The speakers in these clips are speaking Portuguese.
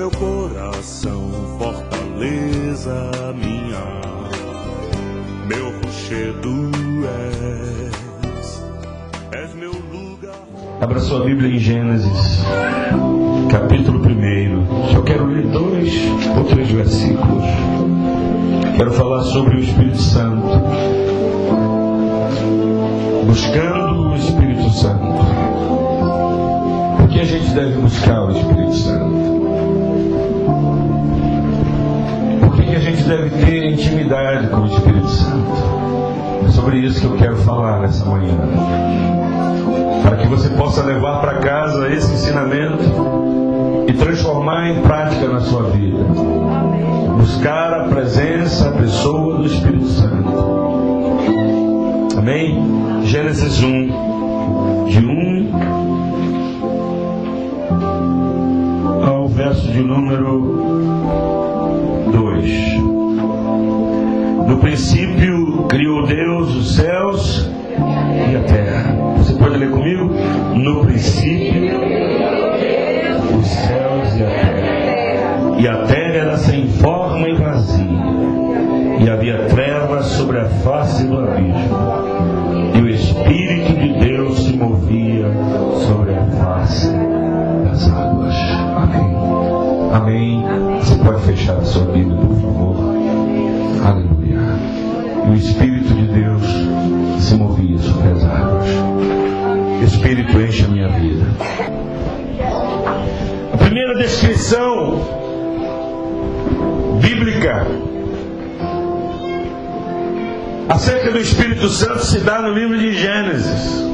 meu coração, fortaleza minha, meu rochedo és meu lugar. Abra sua Bíblia em Gênesis, capítulo 1. Só quero ler 2 ou 3 versículos. Quero falar sobre o Espírito Santo. Buscando o Espírito Santo. Por que a gente deve buscar o Espírito Santo? Por que a gente deve ter intimidade com o Espírito Santo? É sobre isso que eu quero falar nessa manhã. Para que você possa levar para casa esse ensinamento e transformar em prática na sua vida. Buscar a presença, a pessoa do Espírito Santo. Amém? Gênesis 1, de 1 ao verso de número 2. No princípio criou Deus os céus e a terra. Você pode ler comigo? No princípio os céus e a terra. E a terra era sem forma e vazia, e havia trevas sobre a face do abismo, e o Espírito de Deus se movia sobre a face das águas. Amém. Amém. Você pode fechar a sua Bíblia, por favor. Aleluia. E o Espírito de Deus se movia sobre as águas. Espírito, enche a minha vida. A primeira descrição bíblica acerca do Espírito Santo se dá no livro de Gênesis,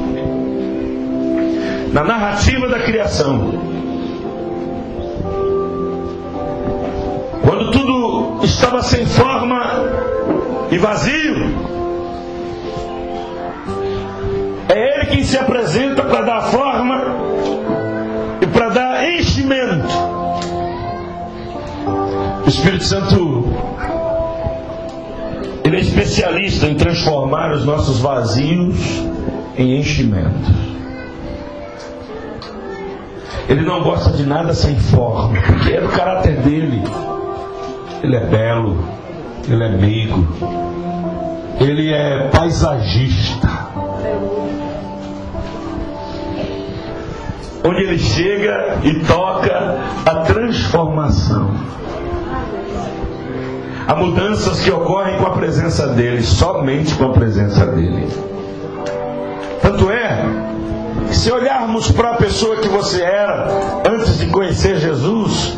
na narrativa da criação. Quando tudo estava sem forma e vazio, é Ele quem se apresenta para dar forma e para dar enchimento. O Espírito Santo, Ele é especialista em transformar os nossos vazios em enchimentos. Ele não gosta de nada sem forma, porque é do caráter dele. Ele é belo, ele é meigo, ele é paisagista. Onde ele chega e toca a transformação. Há mudanças que ocorrem com a presença dele, somente com a presença dele. Tanto é que, se olharmos para a pessoa que você era antes de conhecer Jesus,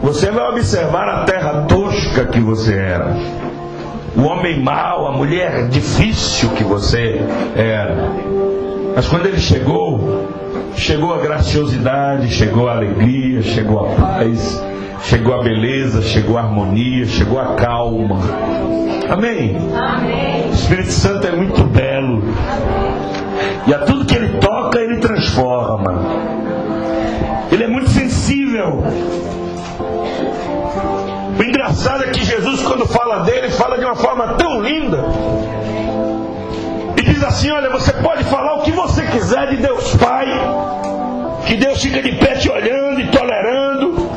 você vai observar a terra tosca que você era, o homem mau, a mulher difícil que você era. Mas quando ele chegou a graciosidade, chegou a alegria, chegou a paz, chegou a beleza, chegou a harmonia, chegou a calma. Amém? Amém. O Espírito Santo é muito belo, e a tudo que ele toca, ele transforma. Ele é muito sensível. O engraçado é que Jesus, quando fala dele, fala de uma forma tão linda, e diz assim: olha, você pode falar o que você quiser de Deus Pai, que Deus fica de pé te olhando e tolerando.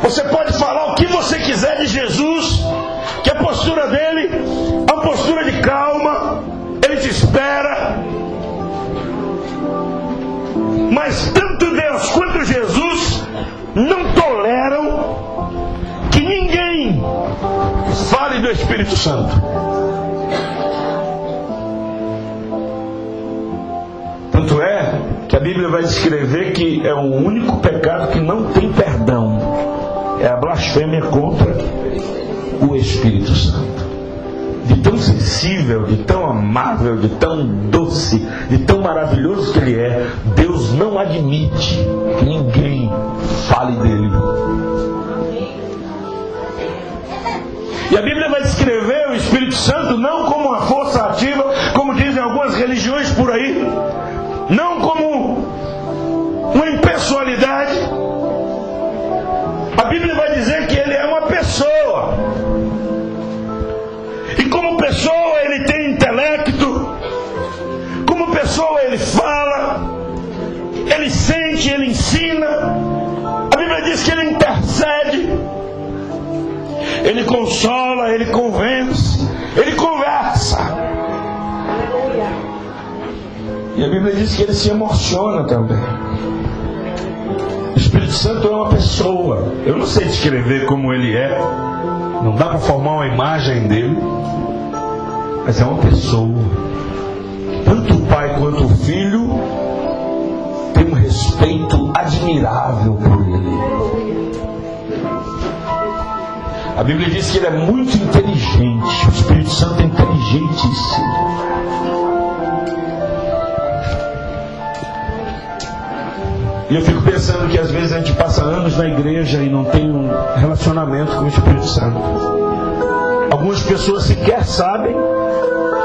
Você pode falar o que você quiser de Jesus, que a postura dele é uma postura de calma, ele te espera. Mas tanto Deus quanto Jesus não toleram que ninguém fale do Espírito Santo. Tanto é que a Bíblia vai descrever que é o único pecado que não tem perdão. É a blasfêmia contra o Espírito Santo. De tão sensível, de tão amável, de tão doce, de tão maravilhoso que Ele é, Deus não admite que ninguém fale dele. E a Bíblia vai descrever o Espírito Santo não como uma força ativa, como dizem algumas religiões por aí, não como uma impessoalidade. A Bíblia vai dizer que Ele é uma pessoa. E como pessoa Ele tem intelecto, como pessoa Ele fala, Ele sente, Ele ensina, Ele consola, Ele convence, Ele conversa. E a Bíblia diz que Ele se emociona também. O Espírito Santo é uma pessoa. Eu não sei descrever como Ele é. Não dá para formar uma imagem dele. Mas é uma pessoa. Tanto o Pai quanto o Filho tem um respeito admirável por Ele. A Bíblia diz que Ele é muito inteligente. O Espírito Santo é inteligentíssimo. E eu fico pensando que às vezes a gente passa anos na igreja e não tem um relacionamento com o Espírito Santo. Algumas pessoas sequer sabem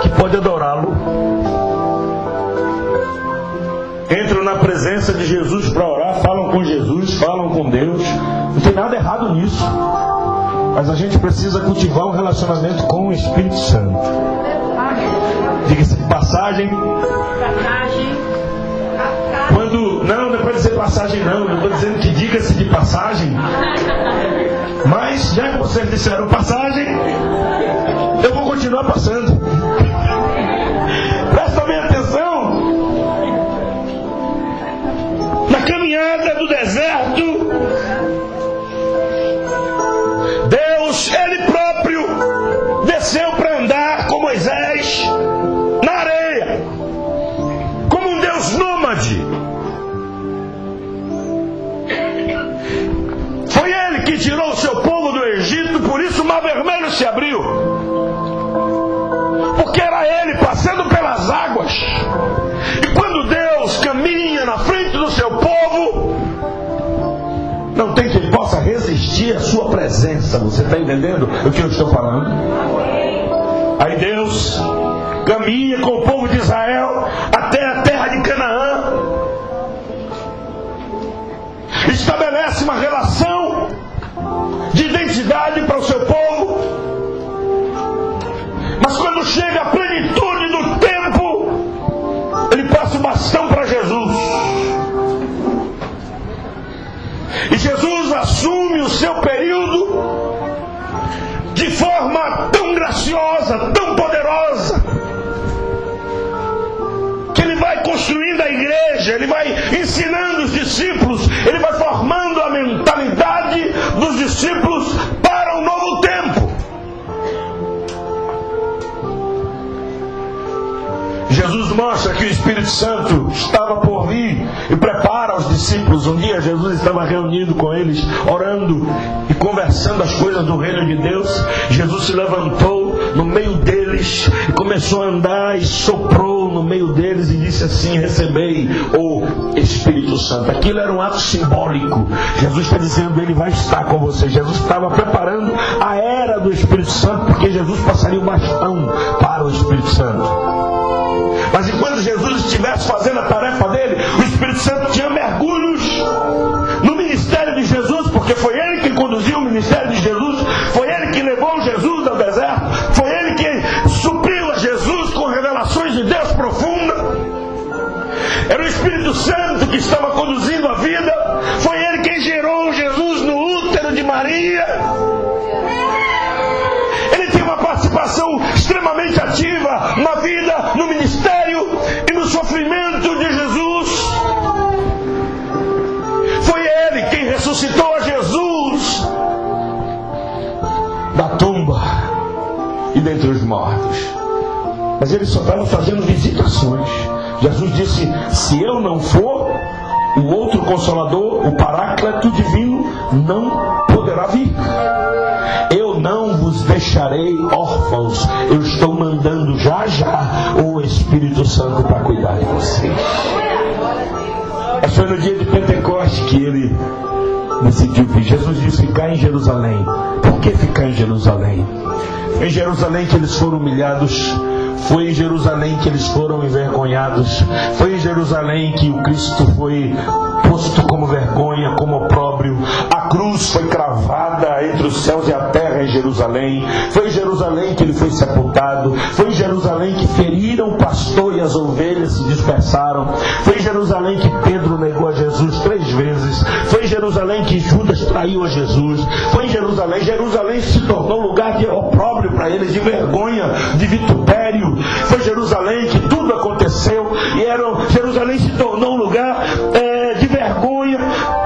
que pode adorá-lo. Entram na presença de Jesus para orar, falam com Jesus, falam com Deus. Não tem nada errado nisso. Mas a gente precisa cultivar um relacionamento com o Espírito Santo. Diga-se de passagem. Quando, não pode dizer passagem não. Eu estou dizendo que diga-se de passagem. Mas já que vocês disseram passagem, eu vou continuar passando. Presta bem atenção. Na caminhada do deserto, Deus, Ele próprio, desceu para andar com Moisés na areia, como um Deus nômade. Foi Ele que tirou o seu povo do Egito, por isso o Mar Vermelho se abriu. Porque era Ele passando pelas águas. E quando Deus caminha na frente do seu povo, não tem quem possa resistir à sua presença. Você está entendendo o que eu estou falando? Aí Deus caminha com o povo de Israel até a terra de Canaã. Estabelece uma relação de identidade para o seu povo. Mas quando chega a plenitude do tempo, Ele passa o bastão para Jesus. E Jesus assume o seu período de forma tão graciosa, tão poderosa, que Ele vai construindo a igreja, Ele vai ensinando os discípulos, Ele vai formando a mentalidade dos discípulos para um novo tempo. Jesus mostra que o Espírito Santo estava por vir e prepara os discípulos. Um dia Jesus estava reunido com eles, orando e conversando as coisas do reino de Deus. Jesus se levantou no meio deles e começou a andar e soprou no meio deles e disse assim: recebei o Espírito Santo. Aquilo era um ato simbólico. Jesus está dizendo: Ele vai estar com você. Jesus estava preparando a era do Espírito Santo, porque Jesus passaria o bastão para o Espírito Santo. Mas enquanto Jesus estivesse fazendo a tarefa dele, o Espírito Santo tinha mergulhos no ministério de Jesus, porque foi Ele que conduziu o ministério de Jesus, foi Ele que levou Jesus ao deserto, foi Ele que supriu a Jesus com revelações de Deus profunda. Era o Espírito Santo que estava conduzindo a vida, foi Ele quem gerou Jesus no útero de Maria. Ele tinha uma participação extremamente ativa na vida, no ministério e no sofrimento de Jesus. Foi Ele quem ressuscitou a Jesus da tumba e dentre os mortos. Mas Ele só estava fazendo visitações. Jesus disse: se eu não for, o outro Consolador, o Paráclito Divino, não poderá vir. Eu não vos deixarei órfãos. Eu estou mandando já o Espírito Santo para cuidar de vocês. Foi no dia de Pentecostes que Ele decidiu vir. Jesus disse: ficar em Jerusalém. Por que ficar em Jerusalém? Foi em Jerusalém que eles foram humilhados. Foi em Jerusalém que eles foram envergonhados. Foi em Jerusalém que o Cristo foi posto como vergonha, como opróbrio. A cruz foi cravada entre os céus e a terra em Jerusalém. Foi em Jerusalém que Ele foi sepultado. Foi em Jerusalém que feriram o pastor e as ovelhas se dispersaram. Foi em Jerusalém que Pedro negou a Jesus 3 vezes. vezes. Foi em Jerusalém que Judas traiu a Jesus. Foi em Jerusalém. Jerusalém se tornou lugar de opróbrio para eles, de vergonha, de vitupério. Foi em Jerusalém que tudo aconteceu. E Jerusalém se tornou um lugar de vergonha,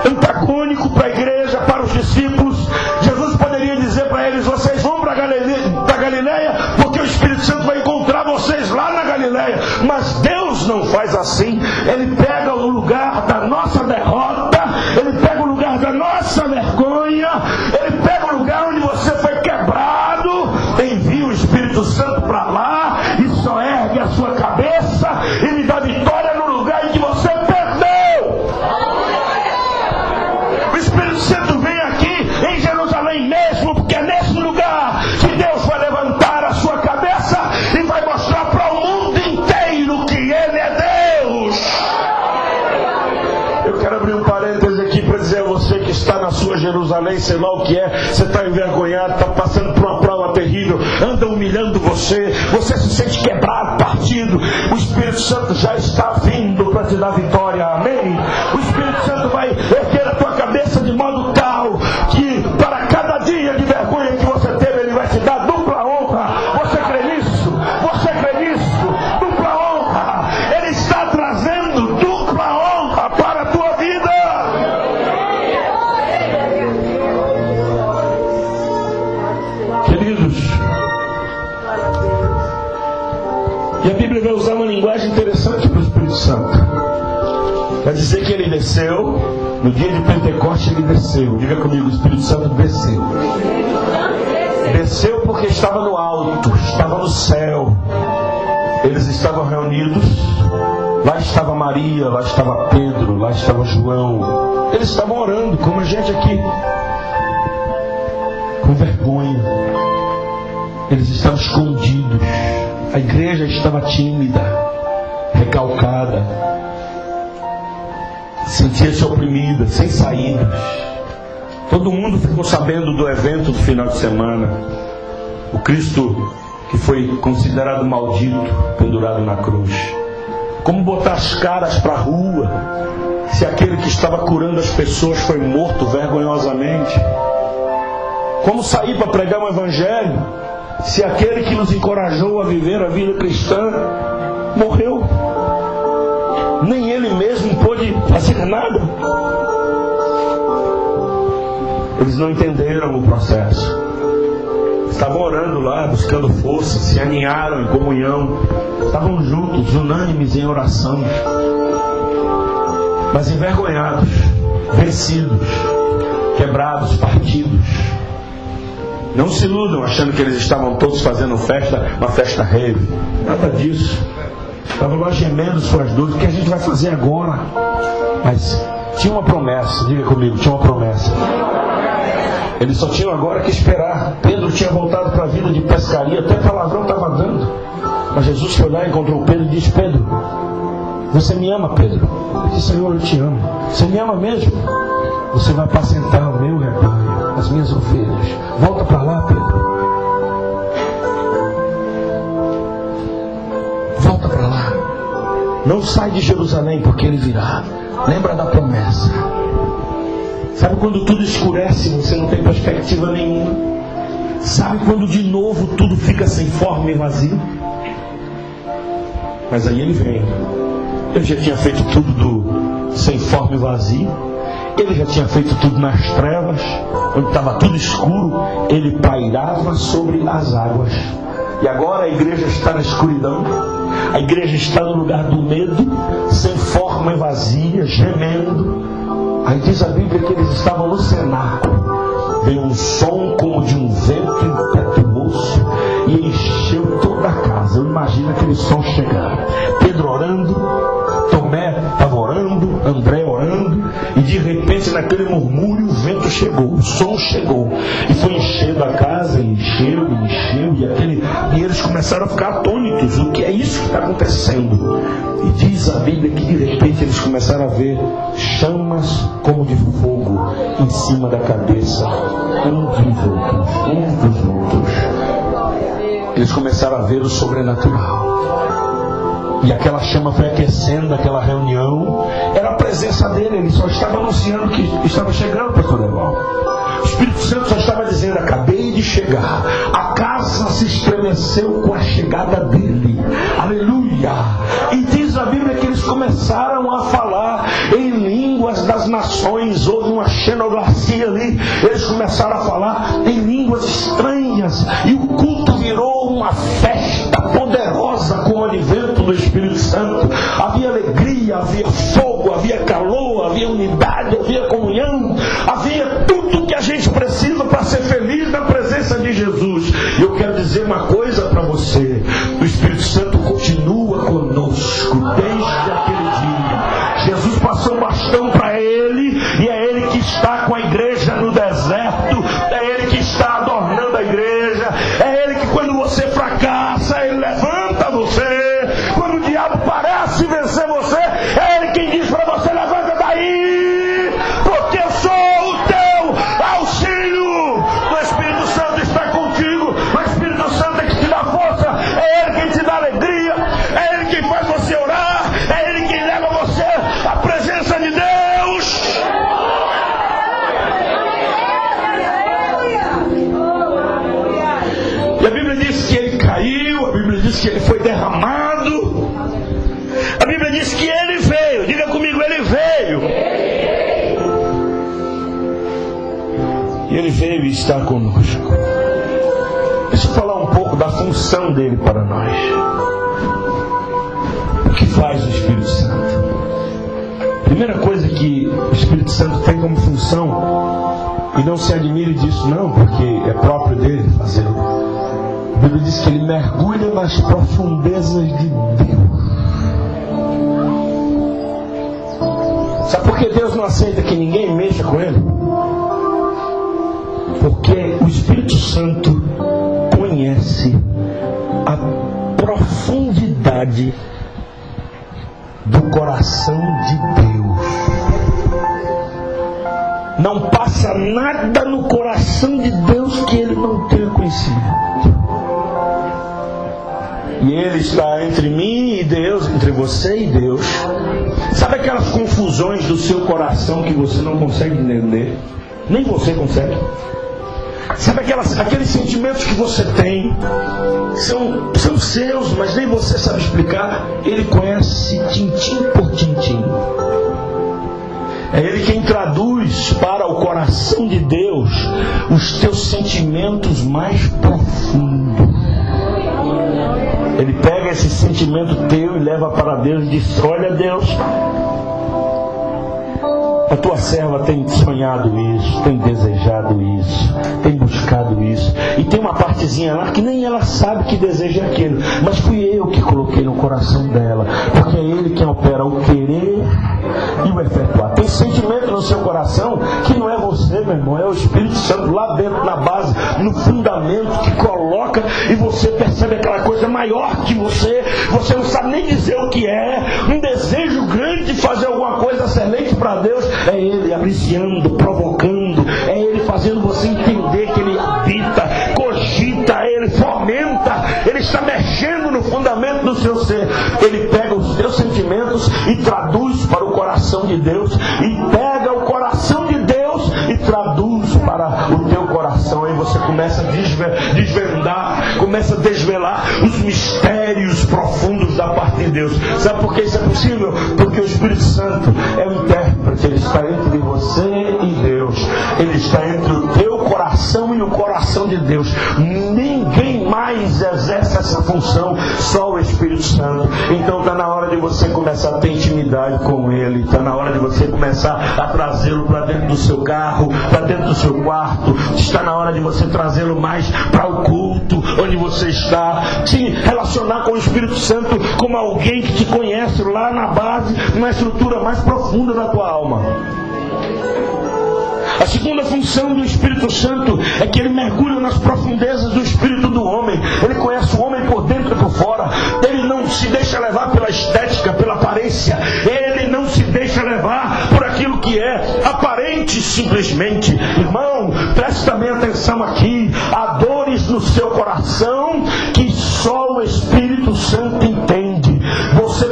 antagônico para a igreja, para os discípulos. Jesus poderia dizer para eles: vocês vão para Galileia, porque o Espírito Santo vai encontrar vocês lá na Galileia. Mas Deus não faz assim. Ele pega o lugar da nossa derrota, Ele pega o lugar da nossa vergonha, Ele pega o lugar onde você foi quebrado, envia o Espírito Santo para lá e só ergue a sua cabeça e lhe dá vitória no lugar em que você perdeu. O Espírito Santo vem aqui em Jerusalém mesmo, porque é nesse lugar que Deus vai levantar a sua cabeça e vai mostrar para o mundo inteiro que Ele é Deus. Eu quero abrir um parêntese aqui para dizer a você que está na sua Jerusalém, sei lá o que é, você está envergonhado, está passando por uma prova terrível, anda humilhando você se sente quebrado, partido. O Espírito Santo já está vindo para te dar vitória, amém? O Espírito Santo vai erguer a tua cabeça de modo tal que para cada dia de vergonha que você teve, Ele vai te dar dupla honra. Você crê nisso? Você crê nisso? Dupla honra. Ele está trazendo dupla honra para a tua vida. Queridos, e a Bíblia vai usar uma linguagem interessante para o Espírito Santo. Vai dizer que Ele desceu, no dia de Pentecostes Ele desceu. Diga comigo: o Espírito Santo desceu. Desceu porque estava no alto, estava no céu. Eles estavam reunidos. Lá estava Maria, lá estava Pedro, lá estava João. Eles estavam orando, como a gente aqui, com vergonha. Eles estavam escondidos. A igreja estava tímida, recalcada, sentia-se oprimida, sem saídas. Todo mundo ficou sabendo do evento do final de semana. O Cristo que foi considerado maldito, pendurado na cruz. Como botar as caras para a rua se aquele que estava curando as pessoas foi morto vergonhosamente? Como sair para pregar o Evangelho se aquele que nos encorajou a viver a vida cristã morreu? Nem ele mesmo pôde fazer nada. Eles não entenderam o processo. Estavam orando lá, buscando força, se aninharam em comunhão, estavam juntos, unânimes em oração, mas envergonhados, vencidos, quebrados, partidos. Não se iludam achando que eles estavam todos fazendo uma festa rave. Nada disso. Estavam lá gemendo suas dores. O que a gente vai fazer agora? Mas tinha uma promessa. Diga comigo, tinha uma promessa. Eles só tinham agora que esperar. Pedro tinha voltado para a vida de pescaria, até palavrão estava dando. Mas Jesus foi lá, encontrou Pedro e disse: Pedro, você me ama, Pedro? Ele disse: Senhor, eu te amo. Você me ama mesmo? Você vai apacentar o meu rebanho, as minhas ovelhas. Volta para lá, Pedro. Volta para lá. Não sai de Jerusalém, porque Ele virá. Lembra da promessa. Sabe quando tudo escurece, você não tem perspectiva nenhuma? Sabe quando de novo tudo fica sem forma e vazio? Mas aí Ele vem. Ele já tinha feito tudo sem forma e vazio. Ele já tinha feito tudo nas trevas, onde estava tudo escuro. Ele pairava sobre as águas. E agora a igreja está na escuridão. A igreja está no lugar do medo, sem forma e vazia, gemendo. Aí diz a Bíblia que eles estavam no cenáculo. Veio um som como de um vento impetuoso e encheu toda a casa. Eu imagino aquele som chegando. Pedro orando, Tomé estava orando, André orando, e de repente naquele murmúrio o vento chegou, o som chegou, e foi enchendo a casa, encheu, e eles começaram a ficar atônitos. O que é isso que está acontecendo? E diz a Bíblia que de repente eles começaram a ver chamas como de fogo em cima da cabeça, uns dos outros. Eles começaram a ver o sobrenatural. E aquela chama foi aquecendo aquela reunião. Era a presença dele. Ele só estava anunciando que estava chegando, pastor Evaldo. O Espírito Santo só estava dizendo: acabei de chegar. A casa se estremeceu com a chegada dele. Aleluia. E diz a Bíblia que eles começaram a falar em línguas das nações. Houve uma xenografia ali. Eles começaram a falar em línguas estranhas. E o culto virou uma festa poderosa com o advento do Espírito Santo. Havia alegria, havia fogo, havia calor, havia unidade, havia comunhão, havia tudo que a gente precisa para ser feliz na presença de Jesus. E eu quero dizer uma coisa para você: o Espírito Santo continua conosco desde aquele dia. Jesus passou o bastão para ele, e é ele que está com a igreja no deserto, é ele que está adornando a igreja, é ele que, quando você fracassa, ele levanta você. Quando o diabo parece vencer você, é ele quem diz para você: levanta daí, porque eu sou o teu auxílio. O Espírito Santo está contigo. O Espírito Santo é que te dá força, é ele quem te dá alegria, é ele quem faz você orar, é ele quem leva você à presença de Deus. E a Bíblia diz que ele caiu, a Bíblia diz que ele foi derramado, a Bíblia diz que ele veio. Diga comigo: ele veio. E ele veio e está conosco. Deixa eu falar um pouco da função dele para nós. O que faz o Espírito Santo? Primeira coisa que o Espírito Santo tem como função, e não se admire disso não, porque é próprio dele fazê-lo. A Bíblia diz que ele mergulha nas profundezas de Deus. Sabe por que Deus não aceita que ninguém mexa com ele? Porque o Espírito Santo conhece a profundidade do coração de Deus. Não passa nada no coração de Deus que ele não tenha conhecido. E ele está entre mim e Deus, entre você e Deus. Sabe aquelas confusões do seu coração que você não consegue entender? Nem você consegue. Sabe aqueles sentimentos que você tem, são seus, mas nem você sabe explicar? Ele conhece tintim por tintim. É ele quem traduz para o coração de Deus os teus sentimentos mais profundos. Ele pega esse sentimento teu e leva para Deus e diz: olha, Deus, a tua serva tem sonhado isso, tem desejado isso, tem buscado isso, e tem uma partezinha lá que nem ela sabe que deseja aquilo, mas fui eu que coloquei no coração dela, porque é ele quem opera o querer e o efetuar. Tem sentimento no seu coração que não é você, meu irmão, é o Espírito Santo lá dentro, na base, no fundamento, que coloca, e você percebe aquela coisa maior que você não sabe nem dizer o que é, um desejo grande de fazer alguma coisa excelente para Deus. É ele aliciando, provocando, é ele fazendo você entender que ele habita, cogita, ele fomenta, ele está mexendo no fundamento do seu ser. Ele pega os teus sentimentos e traduz para o coração de Deus, e pega o coração de Deus e traduz para o teu coração. Aí você começa a desvendar, começa a desvelar os mistérios profundos da parte de Deus. Sabe por que isso é possível? Porque o Espírito Santo é o intérprete. Ele está entre você e Deus. Ele está entre o teu coração e o coração de Deus. Ninguém mais exerce essa função, só o Espírito Santo. Então está na hora de você começar a ter intimidade com Ele. Está na hora de você começar a trazê-lo para dentro do seu carro, para dentro do seu quarto. Está na hora de você trazê-lo mais para o culto, onde você está. Se relacionar com o Espírito Santo como alguém que te conhece lá na base, numa estrutura mais profunda da tua alma. A segunda função do Espírito Santo é que ele mergulha nas profundezas do espírito do homem. Ele conhece o homem por dentro e por fora. Ele não se deixa levar pela estética, pela aparência. Ele não se deixa levar por aquilo que é aparente simplesmente. Irmão, preste também atenção aqui. Há dores no seu coração que só o Espírito Santo entende. Você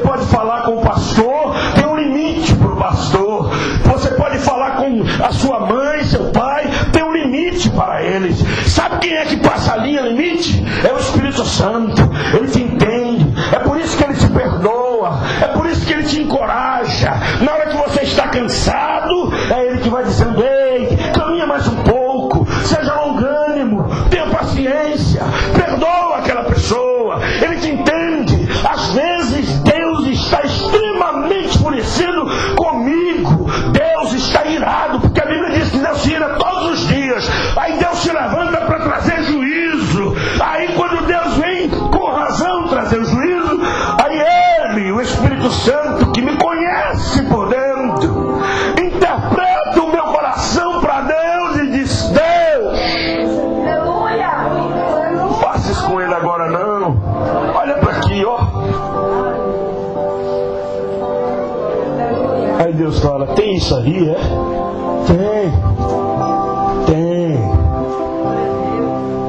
passa a linha limite é o Espírito Santo. Ele te entende, é por isso que ele te perdoa, é por isso que ele te encoraja. Na hora que você está cansado, é ele que vai dizendo: ei, caminha mais um pouco, seja longânimo, tenha paciência, perdoa aquela pessoa. Ele te entende. Às vezes Deus está extremamente enfurecido comigo, Deus está irado, porque a Bíblia diz que Deus se ira todos os dias. Aí Deus se levanta para trazer juízo. Aí quando Deus vem com razão trazer o juízo, aí ele, o Espírito Santo, que me conhece por dentro, interpreta o meu coração para Deus e diz: Deus, não faça isso com ele agora não. Olha para aqui, ó. Aí Deus fala: tem isso aí, é?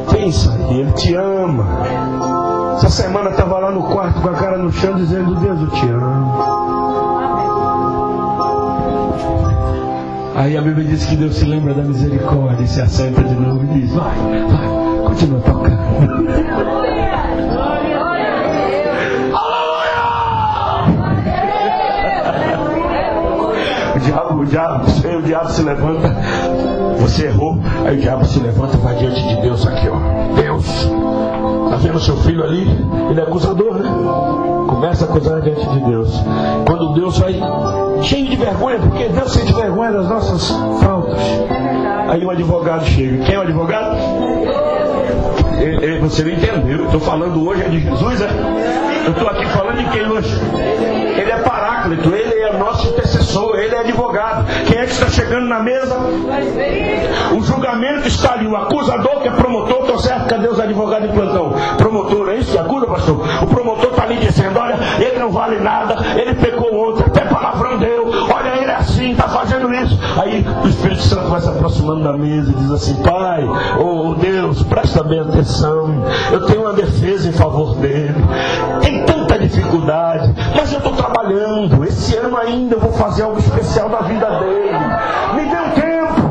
Tem isso aí, ele te ama. Essa semana eu estava lá no quarto com a cara no chão dizendo: Deus, eu te amo. Aí a Bíblia diz que Deus se lembra da misericórdia e se assenta de novo e diz: vai, continua tocando. O diabo se levanta. Você errou. Aí o diabo se levanta e vai diante de Deus aqui, ó. Deus, tá vendo seu filho ali? Ele é acusador, né? Começa a acusar diante de Deus. Quando Deus vai cheio de vergonha, porque Deus sente vergonha das nossas faltas. Aí o advogado chega. Quem é o advogado? Você não entendeu. Eu estou falando hoje é de Jesus, é? Eu estou aqui falando de quem hoje? Ele é Paráclito, ele é nosso intercessor, ele é advogado. Quem é que está chegando na mesa? O julgamento está ali, o acusador que é promotor. Estou certo? Cadê os advogados de plantão? Promotor, é isso que acusa, pastor? O promotor está ali dizendo: olha, ele não vale nada, ele pecou ontem, até palavrão deu, olha, ele é assim, está fazendo isso. Aí o Espírito Santo vai se aproximando da mesa e diz assim: Pai, oh Deus, presta bem atenção, eu tenho uma defesa em favor dele, tem tanta dificuldade, mas eu estou trabalhando, esse ano ainda eu vou fazer algo especial na vida dele, me dê um tempo,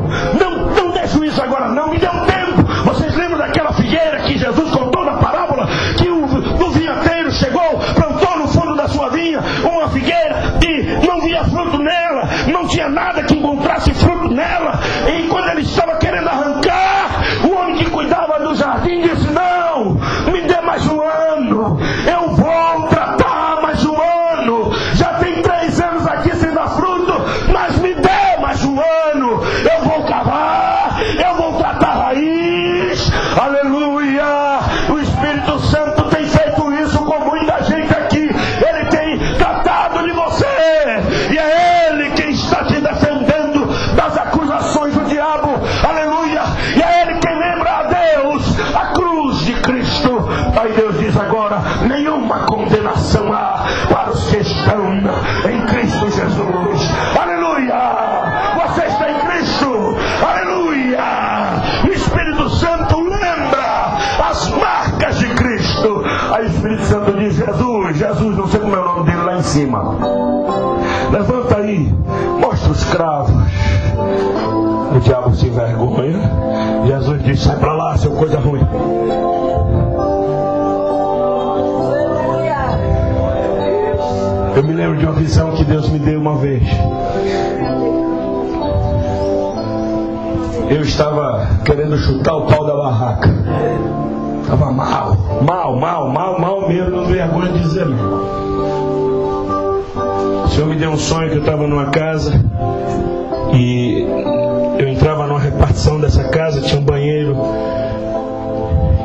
não dê juízo agora não, me dê um tempo. Vocês lembram daquela figueira que Jesus contou na parábola, que o vinhateiro chegou, plantou no fundo da sua vinha uma figueira e não via fruto nela, não tinha nada que encontrasse fruto nela, e quando ele estava querendo arrancar, o homem que cuidava do jardim disse: não, me dê mais um ano, eu vou tratar mais um ano, já tem 3 anos aqui sem dar fruto, mas me dê mais um ano, eu vou cavar, eu vou tratar a raiz. Aleluia! O Espírito Santo tem feito isso com muita gente aqui, ele tem tratado de você, e é ele quem está te defendendo das acusações do diabo. Aleluia! E é ele quem lembra a Deus a cruz de Cristo. Aí Deus diz agora: nenhuma condenação há para os que estão em Cristo Jesus. Aleluia! Você está em Cristo. Aleluia! O Espírito Santo lembra as marcas de Cristo. Aí o Espírito Santo diz: Jesus, não sei como é o nome dele lá em cima, levanta aí, mostra os cravos. O diabo se envergonha. Jesus diz: sai para lá, seu coisa ruim. Eu me lembro de uma visão que Deus me deu uma vez. Eu estava querendo chutar o pau da barraca. Estava mal mesmo, não tenho vergonha de dizer não. O Senhor me deu um sonho que eu estava numa casa e eu entrava numa repartição dessa casa, tinha um banheiro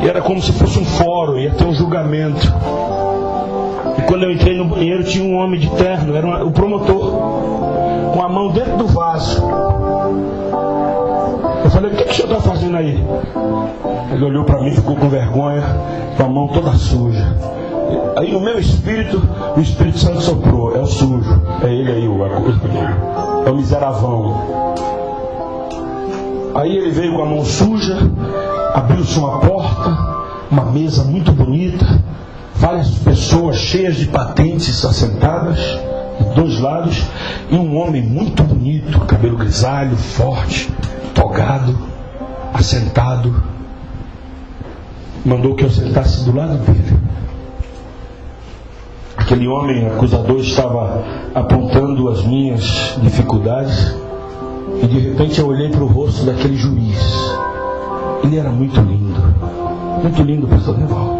e era como se fosse um fórum, ia ter um julgamento. E quando eu entrei no banheiro tinha um homem de terno, era o promotor, com a mão dentro do vaso. Eu falei: o que o senhor está fazendo aí? Ele olhou para mim, ficou com vergonha, com a mão toda suja. Aí no meu espírito, o Espírito Santo soprou: é o sujo, é ele aí, é o miseravão. Aí ele veio com a mão suja, abriu-se uma porta, uma mesa muito bonita, várias pessoas cheias de patentes assentadas dos 2 lados, e um homem muito bonito, cabelo grisalho, forte, togado, assentado. mandou que eu sentasse do lado dele. Aquele homem acusador estava apontando as minhas dificuldades, e de repente eu olhei para o rosto daquele juiz. Ele era muito lindo, pastor Neval.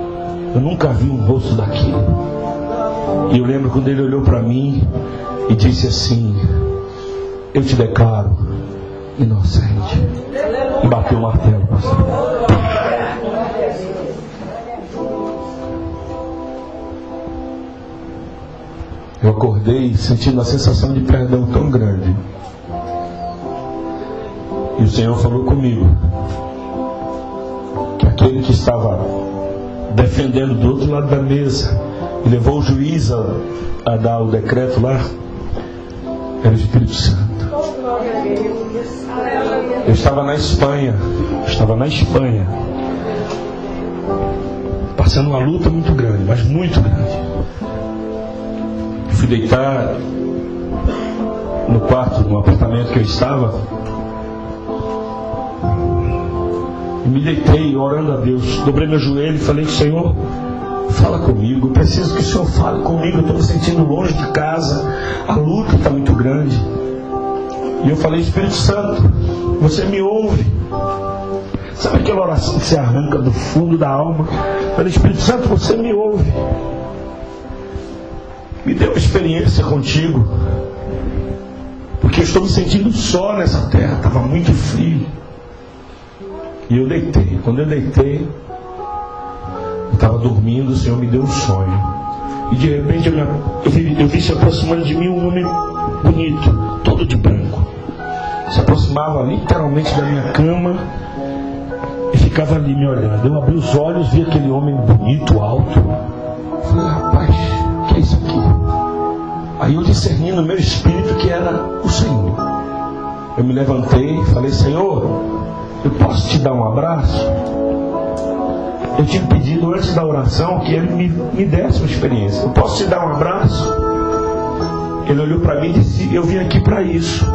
Eu nunca vi um rosto daquele. E eu lembro quando ele olhou para mim e disse assim: eu te declaro inocente. E bateu o martelo, pastor. Eu acordei sentindo uma sensação de perdão tão grande. E o Senhor falou comigo que aquele que estava defendendo do outro lado da mesa e levou o juiz a dar o decreto lá, era o Espírito Santo. Eu estava na Espanha, passando uma luta muito grande, mas muito grande. Fui deitar no quarto, no apartamento que eu estava, e me deitei orando a Deus. Dobrei meu joelho e falei: Senhor, fala comigo, eu preciso que o Senhor fale comigo. Eu estou me sentindo longe de casa, a luta está muito grande. E eu falei: Espírito Santo, você me ouve? Sabe aquela oração que se arranca do fundo da alma? Eu falei: Espírito Santo, você me ouve? Me dê uma experiência contigo, porque eu estou me sentindo só nessa terra. Estava muito frio. E eu deitei. Quando eu deitei, eu estava dormindo, o Senhor me deu um sonho. E de repente eu vi se aproximando de mim um homem bonito, todo de branco. Se aproximava literalmente da minha cama e ficava ali me olhando. Eu abri os olhos, vi aquele homem bonito, alto. Falei: rapaz, o que é isso aqui? Aí eu discerni no meu espírito que era o Senhor. Eu me levantei e falei: Senhor, eu posso te dar um abraço? Eu tinha pedido antes da oração que ele me desse uma experiência. Eu posso te dar um abraço? Ele olhou para mim e disse: eu vim aqui para isso.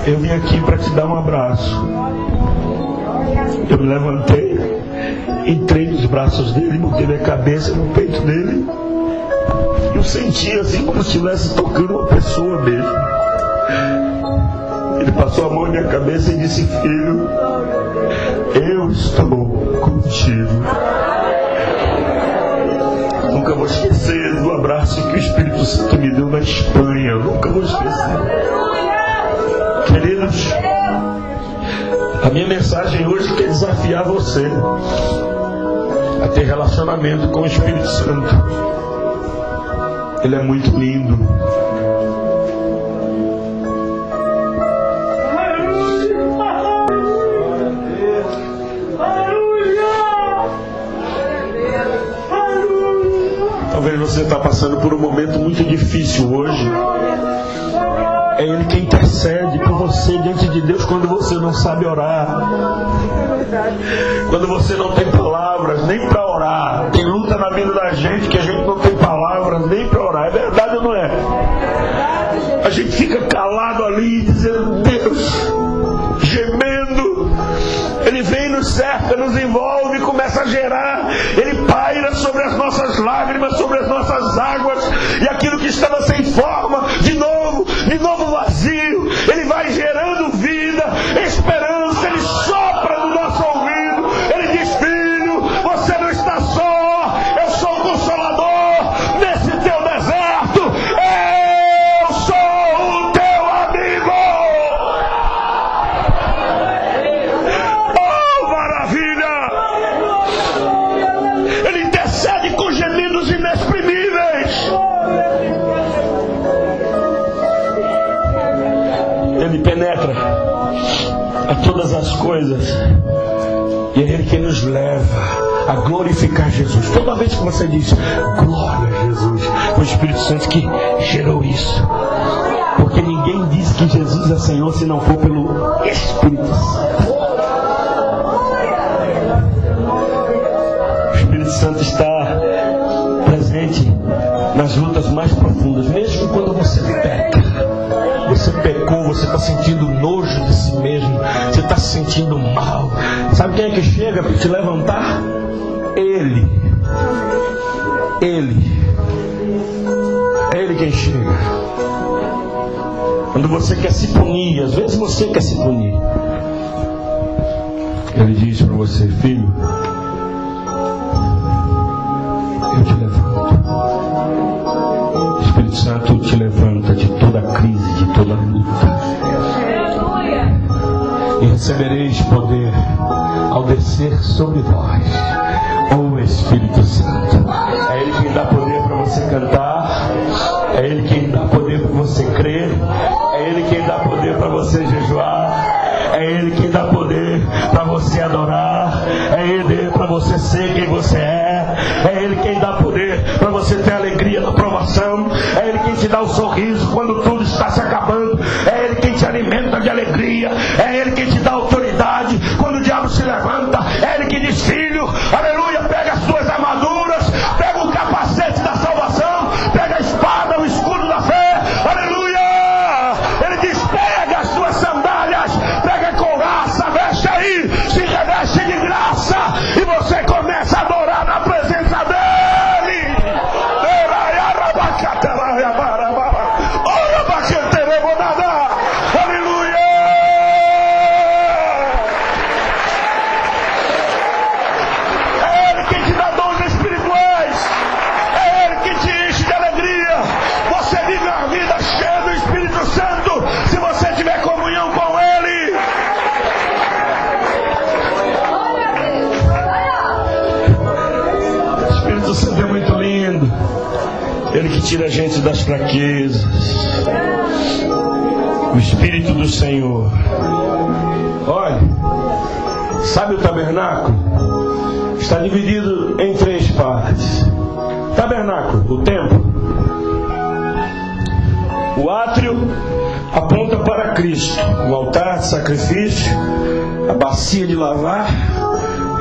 Eu vim aqui para te dar um abraço. Eu me levantei, entrei nos braços dele, botei minha cabeça no peito dele. Eu senti assim como se estivesse tocando uma pessoa mesmo. Ele passou a mão na minha cabeça e disse: filho, eu estou contigo. Nunca vou esquecer do abraço que o Espírito Santo me deu na Espanha. Nunca vou esquecer. Queridos, a minha mensagem hoje quer desafiar você a ter relacionamento com o Espírito Santo. Ele é muito lindo. Talvez você está passando por um momento muito difícil hoje. É Ele quem intercede por você diante de Deus quando você não sabe orar. Quando você não tem palavras nem para orar. Tem luta na vida da gente que a gente não tem palavras nem para orar. É verdade ou não é? A gente fica calado ali dizendo: Deus, gemendo. Ele vem, nos cerca, nos envolve, começa a gerar. Ele paira sobre as nossas lágrimas, sobre as nossas águas. E aquilo que estava sem forma, de novo vazio. Ele vai gerando vida, esperança. Ele sopra no nosso ouvido. Ele diz: filho, você não está só. Eu sou o Consolador nesse teu deserto. Eu sou o teu amigo. Oh, maravilha! Ele intercede com gemidos inexprimíveis. Ele penetra a todas as coisas. E é Ele que nos leva a glorificar Jesus. Toda vez que você diz glória a Jesus, foi o Espírito Santo que gerou isso. Porque ninguém diz que Jesus é Senhor se não for pelo Espírito Santo. O Espírito Santo está presente nas lutas mais profundas. Mesmo quando você peca, você pecou, você está sentindo nojo de si mesmo, você está se sentindo mal. Sabe quem é que chega para te levantar? Ele. É Ele quem chega. Quando você quer se punir, às vezes você quer se punir, Ele diz para você: filho, eu te levanto. O Espírito Santo te levanta de toda crise, de toda luta. E recebereis poder ao descer sobre vós o Espírito Santo. É Ele quem dá poder para você cantar. É Ele quem dá poder para você crer. É Ele quem dá poder para você jejuar. É Ele quem dá poder para você adorar. É Ele para você ser quem você é. É Ele quem dá poder para você ter alegria na provação. É Ele quem te dá o sorriso quando tudo está se acabando. É Ele quem te alimenta de alegria. É Ele quem te dá autoridade quando o diabo se levanta. É Ele que diz: filho, aleluia, pega as tuas armaduras, pega o capacete da salvação, pega a espada, o escudo da fé, aleluia. Ele diz: pega as tuas sandálias, pega a couraça, veste aí, se reveste de graça, e você começa a adorar na presença dele. Aleluia. É Ele quem te dá dons espirituais. É Ele que te enche de alegria. Você vive a vida cheia do Espírito Santo se você tiver comunhão com Ele. O Espírito Santo é muito lindo. Ele que tira a gente das fraquezas. O Espírito do Senhor. Olha, sabe o tabernáculo? Está dividido em 3 partes. Tabernáculo, o templo. O átrio aponta para Cristo. O altar de sacrifício, a bacia de lavar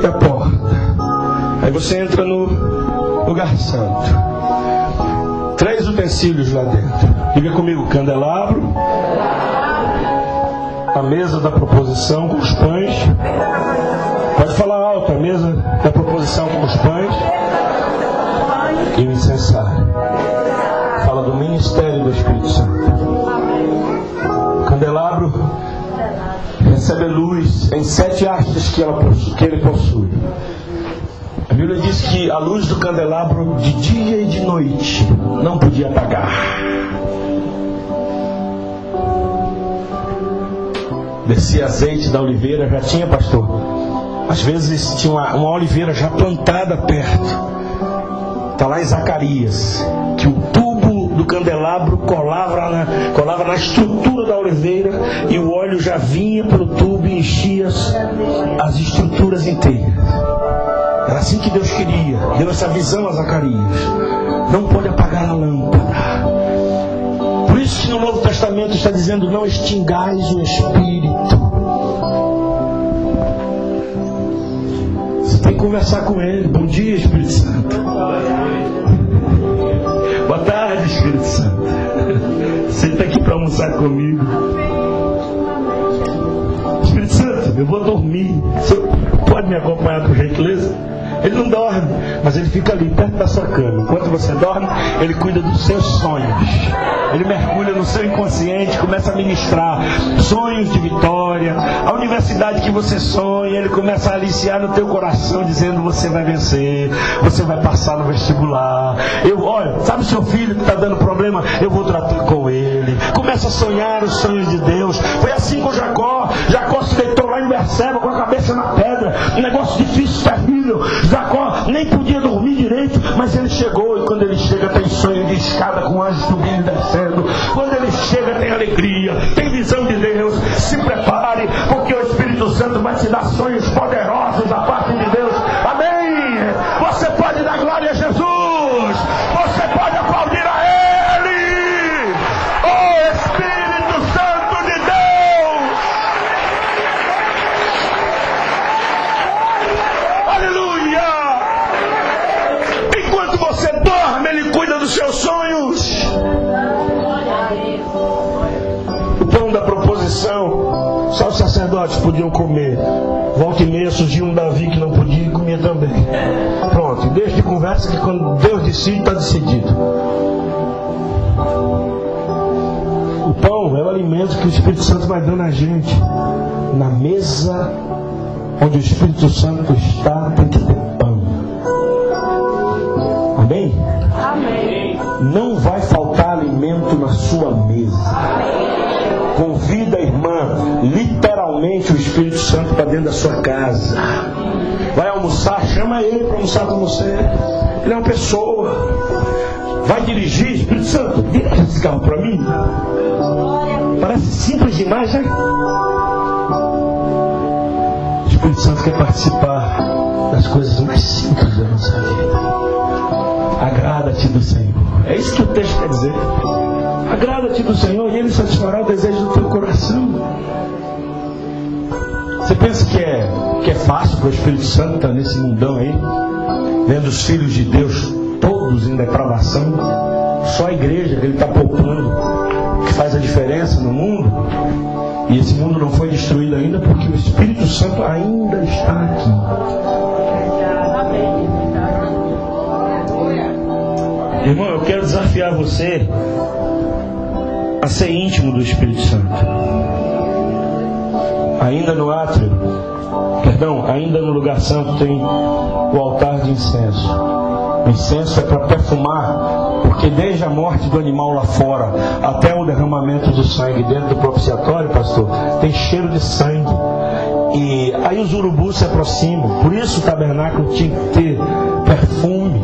e a porta. Aí você entra no lugar santo. 3 utensílios lá dentro. Diga comigo: candelabro, a mesa da proposição com os pães. Pode falar alto: a mesa da proposição com os pães. E o incensário. Fala do ministério do Espírito Santo. O candelabro recebe luz em 7 hastes que ele possui. A Bíblia diz que a luz do candelabro de dia e de noite não podia apagar. Descia azeite da oliveira, já tinha, pastor? Às vezes tinha uma oliveira já plantada perto. Está lá em Zacarias, que o tubo do candelabro colava na estrutura da oliveira, e o óleo já vinha pelo tubo e enchia as estruturas inteiras. Era assim que Deus queria. Deu essa visão a Zacarias. Não pode apagar a lâmpada. Por isso que no Novo Testamento está dizendo: não extingais o Espírito. Você tem que conversar com Ele. Bom dia, Espírito Santo. Boa tarde, Espírito Santo. Senta aqui para almoçar comigo. Espírito Santo, eu vou dormir. Você pode me acompanhar por gentileza? Ele não dorme, mas ele fica ali perto da sua cama. Enquanto você dorme, ele cuida dos seus sonhos. Ele mergulha no seu inconsciente, começa a ministrar sonhos de vitória. A universidade que você sonha, ele começa a aliciar no teu coração, dizendo: você vai vencer, você vai passar no vestibular. Olha, sabe o seu filho que está dando problema? Eu vou tratar com ele. Começa a sonhar os sonhos de Deus. Foi assim com Jacó. Jacó se deitou lá em Berseba com a cabeça na pedra. Um negócio difícil, terrível. Jacó nem podia dormir direito, mas ele chegou, e quando ele chega tem sonho de escada com anjos subindo e descendo. Quando ele chega tem alegria, tem visão de Deus. Se prepare, porque o Espírito Santo vai te dar sonhos poderosos da parte de Deus. Amém? Você pode dar glória a Jesus. Você pode aplaudir a Ele. O Espírito Santo de Deus. Aleluia. Enquanto você dorme, Ele cuida dos seus sonhos. sacerdotes podiam comer. Volta e meia surgia um Davi que não podia e comia também. Pronto, deixa de conversa que quando Deus decide, está decidido. O pão é o alimento que o Espírito Santo vai dando a gente. Na mesa onde o Espírito Santo está, tem que ter pão. Amém? Amém. Não vai faltar alimento na sua mesa. Convida a irmã, literalmente, o Espírito Santo para dentro da sua casa. Vai almoçar, chama ele para almoçar com você. Ele é uma pessoa. Vai dirigir, Espírito Santo, dirige esse carro para mim. Parece simples demais, né? O Espírito Santo quer participar das coisas mais simples da nossa vida. Agrada-te do Senhor. É isso que o texto quer dizer. Agrada-te do Senhor e Ele satisfará o desejo do teu coração. Você pensa que é fácil para o Espírito Santo estar nesse mundão aí, vendo os filhos de Deus todos em depravação? Só a igreja que Ele está poupando que faz a diferença no mundo. E esse mundo não foi destruído ainda porque o Espírito Santo ainda está aqui. Irmão, eu quero desafiar você a ser íntimo do Espírito Santo. Ainda no átrio, ainda no lugar santo tem o altar de incenso. O incenso é para perfumar, porque desde a morte do animal lá fora até o derramamento do sangue dentro do propiciatório, pastor, tem cheiro de sangue. E aí os urubus se aproximam. Por isso o tabernáculo tinha que ter perfume.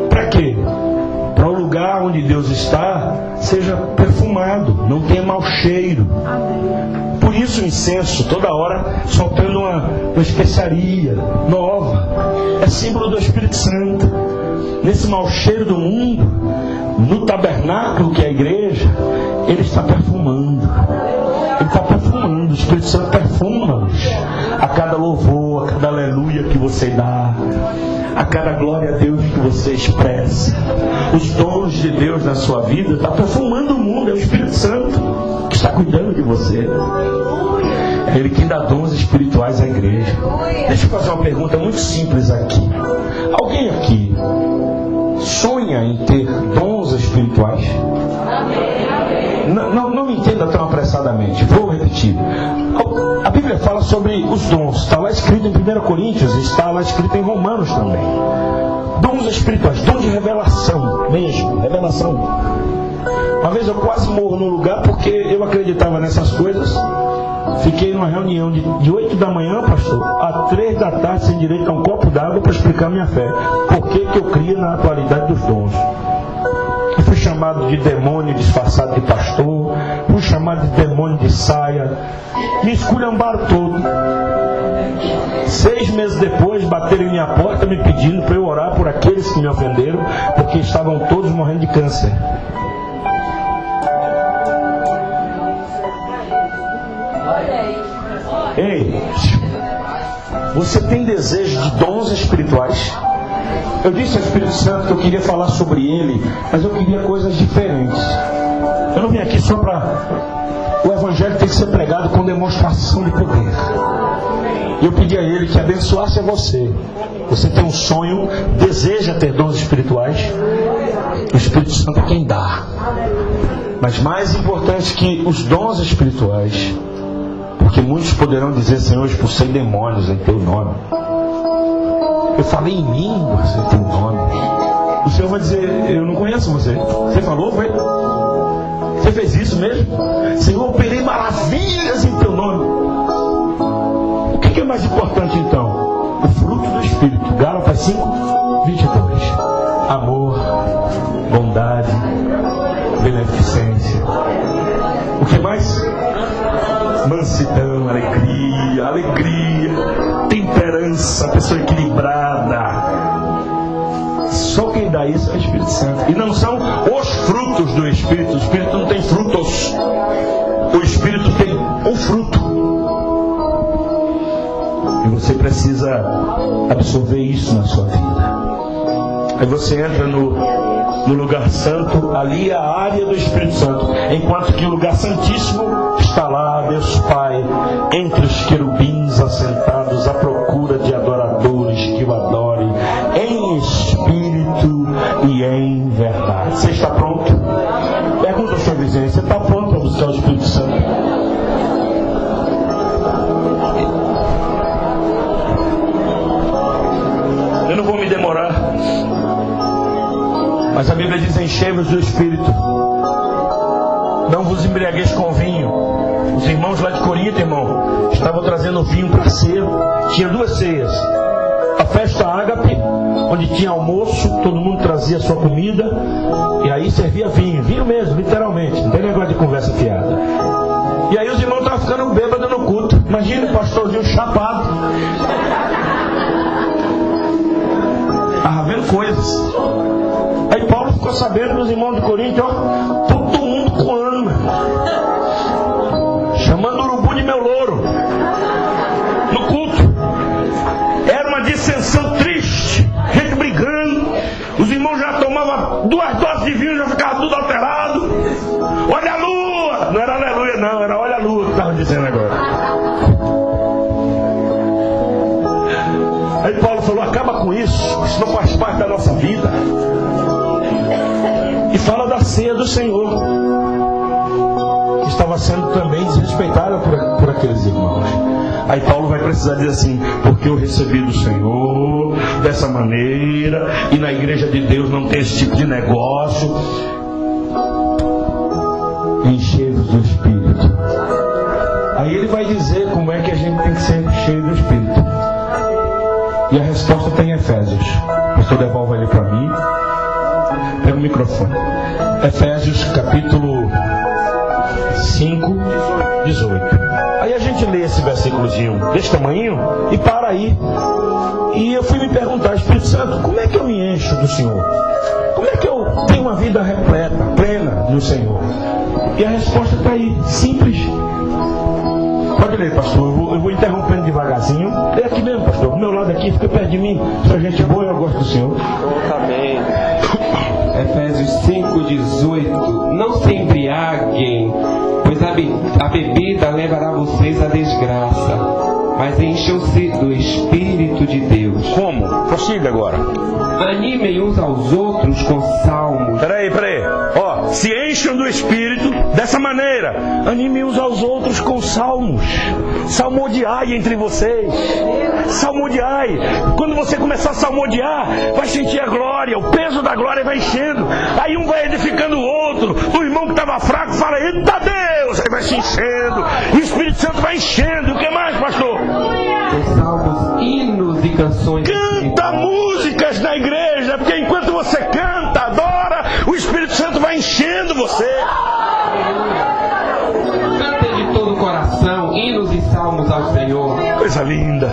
Para quê? Para o lugar onde Deus está seja perfumado, não tenha mau cheiro. Por isso o incenso toda hora soltando uma especiaria nova. É símbolo do Espírito Santo. Nesse mau cheiro do mundo, no tabernáculo que é a igreja, Ele está perfumando. Ele está perfumando. O Espírito Santo perfuma-nos a cada louvor, a cada aleluia que você dá, a cada glória a Deus que você expressa. Os dons de Deus na sua vida está perfumando o mundo. É o Espírito Santo que está cuidando de você. É Ele que dá dons espirituais à igreja. Deixa eu fazer uma pergunta muito simples aqui. Alguém aqui sonha em ter dons espirituais? Não me entenda tão apressadamente. Vou repetir. A Bíblia fala sobre os dons. Está lá escrito em 1 Coríntios, está lá escrito em Romanos também. Dons espirituais, dom de revelação mesmo, revelação. Uma vez eu quase morro num lugar porque eu acreditava nessas coisas. Fiquei numa reunião de 8 da manhã, pastor, a 3 da tarde, sem direito a um copo d'água para explicar minha fé. Por que eu cria na atualidade dos dons? Eu fui chamado de demônio disfarçado de pastor, fui chamado de demônio de saia, me esculhambaram todo. 6 meses depois, bateram em minha porta me pedindo para eu orar por aqueles que me ofenderam, porque estavam todos morrendo de câncer. Ei, você tem desejo de dons espirituais? Eu disse ao Espírito Santo que eu queria falar sobre ele, mas eu queria coisas diferentes. Eu não vim aqui só para... O Evangelho tem que ser pregado com demonstração de poder. Eu pedi a ele que abençoasse a você. Você tem um sonho, deseja ter dons espirituais? O Espírito Santo é quem dá. Mas mais importante que os dons espirituais, porque muitos poderão dizer: Senhor, eu expulsei demônios em teu nome, eu falei em línguas em teu nome. O Senhor vai dizer: eu não conheço você. Você falou, foi? Você fez isso mesmo? Senhor, eu operei maravilhas em teu nome. O que é mais importante então? O fruto do Espírito. Gálatas 5:22. Amor, bondade, beneficência. O que mais? Mansidão, alegria, temperança, pessoa equilibrada. Só quem dá isso é o Espírito Santo. E não são os frutos do Espírito. O Espírito não tem frutos. O Espírito tem um fruto. E você precisa absorver isso na sua vida. Aí você entra no lugar santo. Ali é a área do Espírito Santo. Enquanto que o lugar santíssimo está está lá, Deus Pai, entre os querubins assentados à procura de adoradores que o adorem em espírito e em verdade. Você está pronto? Pergunta ao seu vizinho, você está pronto para buscar o Espírito Santo? Eu não vou me demorar, mas a Bíblia diz: enchei-vos do Espírito, não vos embriagueis com vinho. Os irmãos lá de Corinto, irmão, estavam trazendo vinho para a ceia. Tinha duas ceias: a festa ágape, onde tinha almoço, todo mundo trazia a sua comida, e aí servia vinho, vinho mesmo, literalmente, não tem negócio de conversa fiada. E aí os irmãos estavam ficando bêbados no culto. Imagina o pastorzinho chapado, vendo coisas. Aí Paulo ficou sabendo dos irmãos de Corinto, ó, todo mundo com alma, chamando o urubu de meu louro no culto. Era uma dissensão triste, gente brigando. Os irmãos já tomavam 2 doses de vinho, já ficava tudo alterado. Olha a lua! Não era aleluia não, era olha a lua que estava dizendo agora. Aí Paulo falou: acaba com isso, isso não faz parte da nossa vida. E fala da ceia do Senhor, que estava sendo também desrespeitada por aqueles irmãos. Aí Paulo vai precisar dizer assim: porque eu recebi do Senhor dessa maneira, e na igreja de Deus não tem esse tipo de negócio. Enchei-vos do Espírito. Aí ele vai dizer como é que a gente tem que ser cheio do Espírito. E a resposta está em Efésios. O pastor devolve ele para mim. Pega o microfone. Efésios capítulo 5, 18. Aí a gente lê esse versículozinho desse tamanho e para aí. E eu fui me perguntar: Espírito Santo, como é que eu me encho do Senhor? Como é que eu tenho uma vida repleta, plena no Senhor? E a resposta está aí, simples. Pode ler, pastor, eu vou interrompendo devagarzinho. É aqui mesmo, pastor, do meu lado aqui, fica perto de mim. Se a gente boa, eu gosto do Senhor. Tá bem. Efésios 5:18. Não se embriaguem, pois a bebida levará vocês à desgraça, mas encham-se do Espírito de Deus. Como? Prossiga agora. Animem uns aos outros com salmos. Peraí. Ó, se encham do Espírito dessa maneira. Animem uns aos outros com salmos. Salmodiai entre vocês. Salmodiai. Quando você começar a salmodiar, vai sentir a glória. O peso da glória vai enchendo. Aí um vai edificando o outro. O irmão que estava fraco fala: eita Deus! Aí vai se enchendo. E o Espírito Santo vai enchendo. O que mais, pastor? Com salmos, hinos e canções. Canta músicas na igreja, porque enquanto você canta, adora, o Espírito Santo vai enchendo você. Cante de todo o coração hinos e salmos ao Senhor. Coisa linda.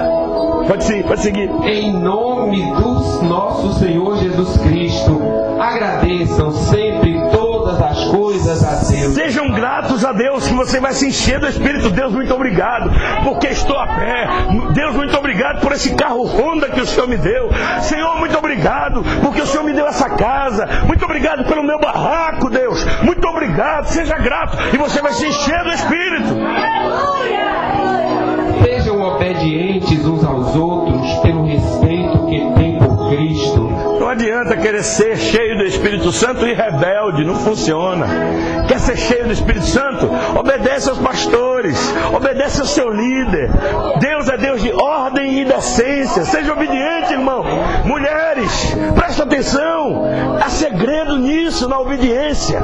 Pode seguir. Em nome do nosso Senhor Jesus Cristo, agradeçam sempre todas as coisas a Deus. Sejam gratos a Deus, que você vai se encher do Espírito. Deus, muito obrigado, porque estou a pé. Deus, muito obrigado por esse carro Honda que o Senhor me deu. Senhor, muito obrigado, porque o Senhor me deu essa casa. Muito obrigado pelo meu barraco, Deus. Muito obrigado, seja grato, e você vai se encher do Espírito. Sejam obedientes uns aos outros pelo respeito que têm por Cristo. Não adianta querer ser cheio do Espírito Santo e rebelde, não funciona. Quer ser cheio do Espírito Santo? Obedece aos pastores, obedece ao seu líder. Deus é Deus de ordem e decência. Seja obediente, irmão. Mulheres, presta atenção. Há segredo nisso, na obediência.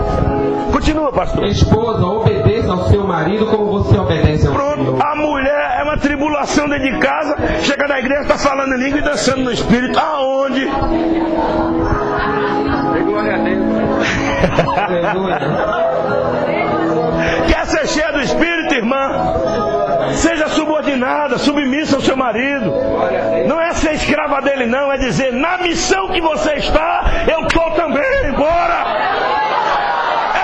Continua, pastor. Esposa, obedeça ao seu marido como você obedece ao Pronto, Senhor. a mulher é uma tribulação dentro de casa. Chega na igreja, está falando em língua e dançando no Espírito. Aonde? Glória a Deus. Quer ser cheia do Espírito, irmã? Seja subordinada, submissa ao seu marido. Não é ser escrava dele, não. É dizer: na missão que você está, eu estou também. Bora!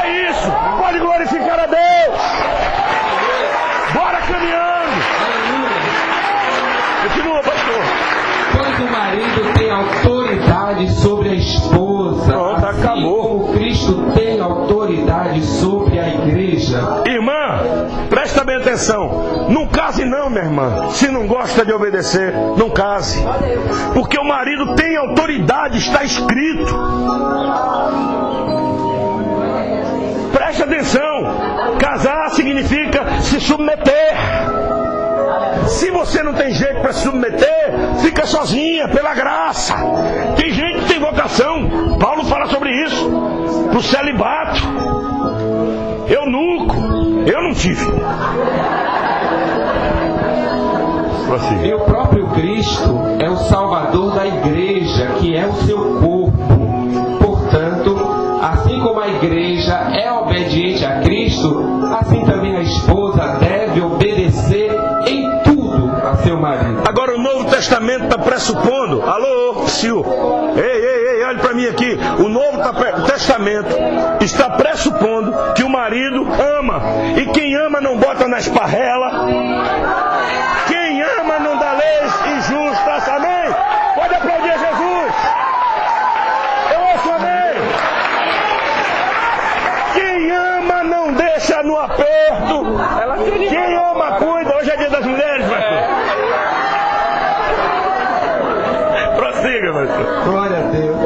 É isso. Pode glorificar a Deus. Bora caminhando. Continua, pastor. Pois o marido tem autoridade sobre a esposa. Pronto, assim acabou. como Cristo tem autoridade sobre a igreja. Irmã, preste atenção, não case não, minha irmã. Se não gosta de obedecer, não case. Porque o marido tem autoridade, está escrito. Preste atenção, casar significa se submeter. Se você não tem jeito para se submeter, fica sozinha, pela graça. Tem gente que tem vocação, Paulo fala sobre isso, para o celibato. Eunuco, eu não tive. E o próprio Cristo é o Salvador da igreja, que é o seu corpo. Portanto, assim como a igreja é obediente a Cristo, assim também a esposa deve obedecer em tudo a seu marido. Agora o Novo Testamento está pressupondo, alô, Sil, ei, olhe para mim aqui, o Novo Testamento está pressupondo que o marido ama, e quem ama não bota na esparrela, quem ama não dá leis injustas, amém? Pode aplaudir Jesus, eu ouço amém. Quem ama não deixa no aperto, quem ama cuida. Hoje é dia das mulheres, pastor. Prossiga, pastor. Glória a Deus.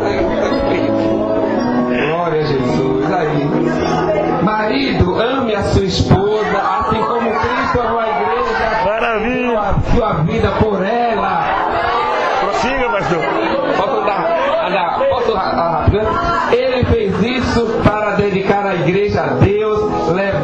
Glória a Jesus. Aí. Marido, ame a sua esposa, assim como Cristo amou a igreja. Maravilha. A sua vida por ela. Prossiga, pastor. Posso rápido? Ele fez isso para dedicar a igreja a Deus,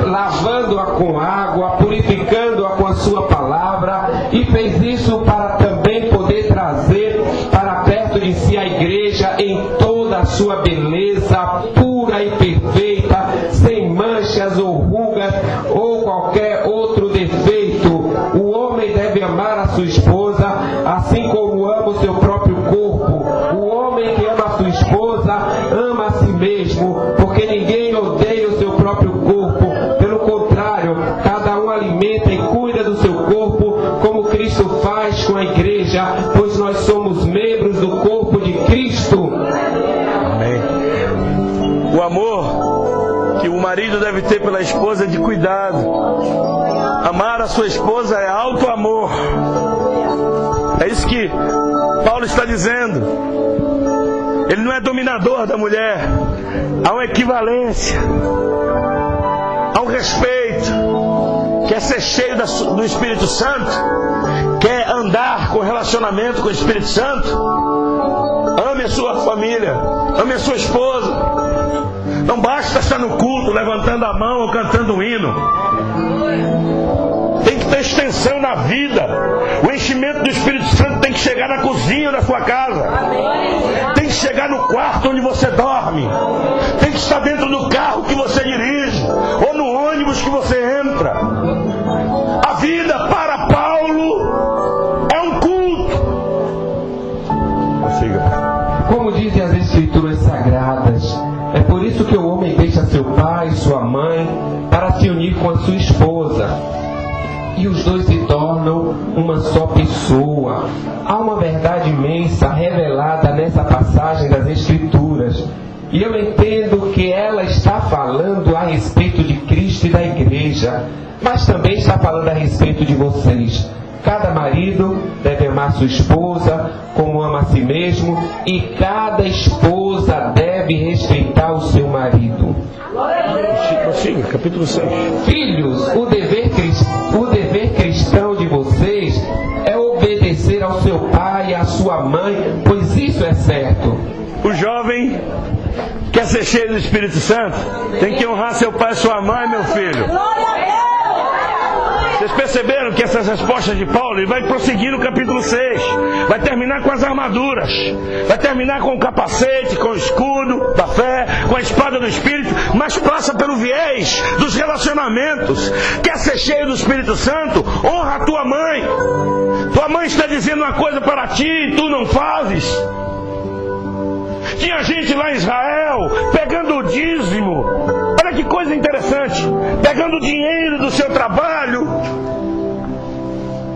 lavando-a com água, purificando-a com a sua palavra, e fez isso para também poder trazer para perto de si a igreja em toda a sua beleza, pura e perfeita, sem manchas ou rugas ou qualquer outro defeito. O homem deve amar a sua esposa assim como ama o seu próprio corpo. O homem que ama a sua esposa ama a si mesmo, porque ninguém odeia o seu próprio corpo. Pelo contrário, cada um alimenta e cuida do seu corpo, como Cristo faz com a igreja, pois nós somos membros do corpo de Cristo. Amém. O amor que o marido deve ter pela esposa é de cuidado. Amar a sua esposa é alto amor. É isso que Paulo está dizendo. Ele não é dominador da mulher. Há uma equivalência, há um respeito. Quer ser cheio do Espírito Santo? Quer andar com relacionamento com o Espírito Santo? Ame a sua família, ame a sua esposa. Não basta estar no culto levantando a mão ou cantando um hino. Tem que ter extensão na vida. O enchimento do Espírito Santo tem que chegar na cozinha da sua casa. Tem que chegar no quarto onde você dorme. Tem que estar dentro do carro que você dirige, ou no ônibus que você entra. A vida para Paulo é um culto. Como dizem as Escrituras Sagradas, é por isso que o homem deixa seu pai e sua mãe para se unir com a sua esposa, e os dois se tornam uma só pessoa. Há uma verdade imensa revelada nessa passagem das Escrituras, e eu entendo que ela está falando a respeito de Cristo e da igreja, mas também está falando a respeito de vocês. Cada marido deve amar sua esposa como ama a si mesmo, e cada esposa deve respeitar o seu marido. Prossiga, capítulo 6. Filhos, o dever cristão de vocês é obedecer ao seu pai e à sua mãe, pois isso é certo. O jovem quer ser cheio do Espírito Santo, tem que honrar seu pai e sua mãe, meu filho. Vocês perceberam que essas respostas de Paulo, ele vai prosseguir no capítulo 6. Vai terminar com as armaduras. Vai terminar com o capacete, com o escudo da fé, com a espada do Espírito, mas passa pelo viés dos relacionamentos. Quer ser cheio do Espírito Santo? Honra a tua mãe. Tua mãe está dizendo uma coisa para ti e tu não fazes. Tinha gente lá em Israel pegando o dízimo. Olha que coisa interessante. Pegando o dinheiro do seu trabalho,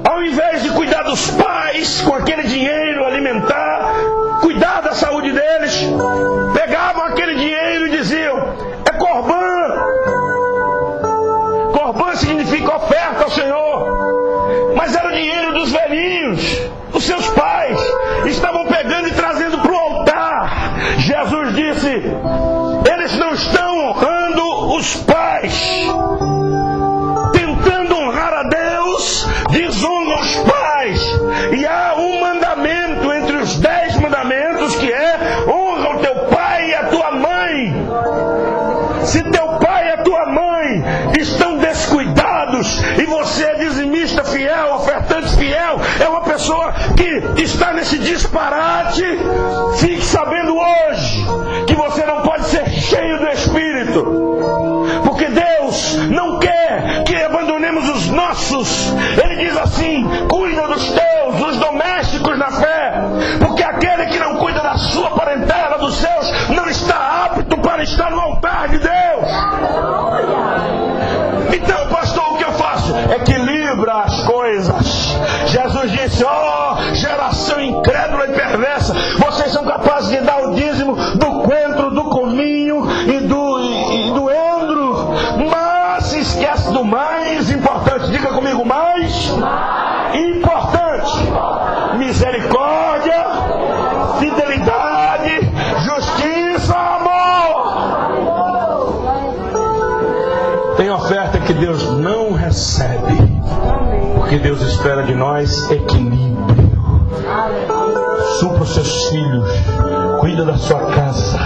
ao invés de cuidar dos pais com aquele dinheiro, alimentar, cuidar da saúde deles, pegavam aquele dinheiro e diziam: é corbã. Corbã significa oferta ao Senhor. que está nesse disparate, fique sabendo hoje que você não pode ser cheio do Espírito, porque Deus não quer que abandonemos os nossos. Ele diz assim: cuida dos teus, dos domésticos na fé, porque aquele que não cuida da sua parentela, dos seus, não está apto para estar no altar de Deus. Então, pastor, o que eu faço? Equilibra as coisas. Jesus disse: ó, geração incrédula e perversa, vocês são capazes de dar o dízimo do coentro, do cominho e do endro, mas se esquece do mais importante. Diga comigo: mais importante: misericórdia, fidelidade, justiça, amor. Tem oferta que Deus não recebe, porque Deus espera de nós equilíbrio. Supra os seus filhos, cuida da sua casa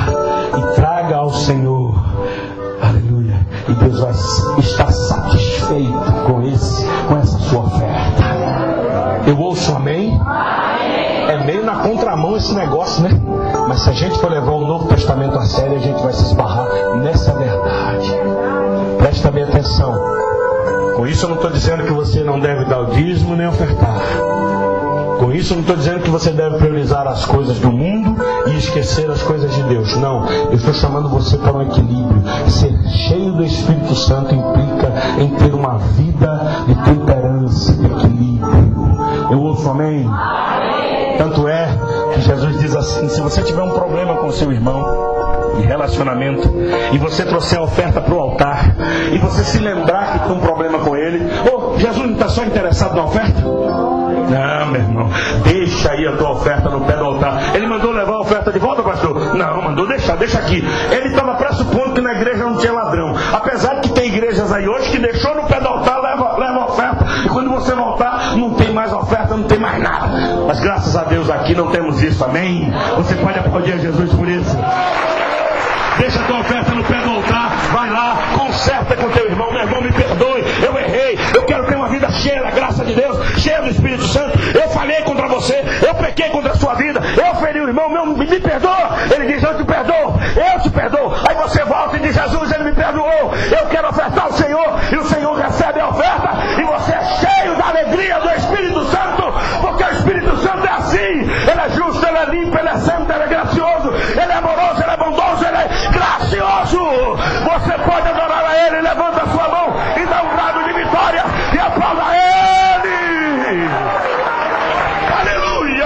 e traga ao Senhor. Aleluia. E Deus vai estar satisfeito com essa sua oferta. Eu ouço amém? É meio na contramão esse negócio, né? Mas se a gente for levar o Novo Testamento a sério, a gente vai se esbarrar nessa verdade. Presta bem atenção. Com isso eu não estou dizendo que você não deve dar o dízimo nem ofertar. Com isso eu não estou dizendo que você deve priorizar as coisas do mundo e esquecer as coisas de Deus. Não, eu estou chamando você para um equilíbrio. Ser cheio do Espírito Santo implica em ter uma vida de temperança, de equilíbrio. Eu ouço amém? Tanto é que Jesus diz assim: se você tiver um problema com seu irmão de relacionamento e você trouxer a oferta para o altar e você se lembrar que tem um problema com ele, Jesus não está só interessado na oferta? Não, meu irmão, deixa aí a tua oferta no pé do altar. Ele mandou levar a oferta de volta, pastor? Não, mandou deixa aqui. Ele estava pressupondo que na igreja não tinha ladrão, apesar de que tem igrejas aí hoje que deixou no pé do altar, leva a oferta, e quando você voltar não tem mais oferta, não tem mais nada. Mas graças a Deus aqui não temos isso, amém? Você pode aplaudir a Jesus por isso. Deixa a tua oferta no pé do altar, vai lá, conserta com teu irmão. Meu irmão, me perdoe, eu errei, eu quero ter uma vida cheia da graça de Deus, cheia do Espírito Santo. Eu falhei contra você, eu pequei contra a sua vida, eu feri o irmão, me perdoa. Ele diz: eu te perdoo. Aí você volta e diz: Jesus, ele me perdoou, eu quero ofertar ao Senhor, e o Senhor recebe a oferta, e você é cheio da alegria do Espírito Santo, porque o Espírito Santo é assim. Ele é justo, ele é limpo, ele é santo, ele é gracioso, ele é amoroso, ele é bondoso, ele é gracioso. Você pode adorar a Ele, levanta a sua mão e dá um grado de vitória e aplauda a Ele. Aleluia.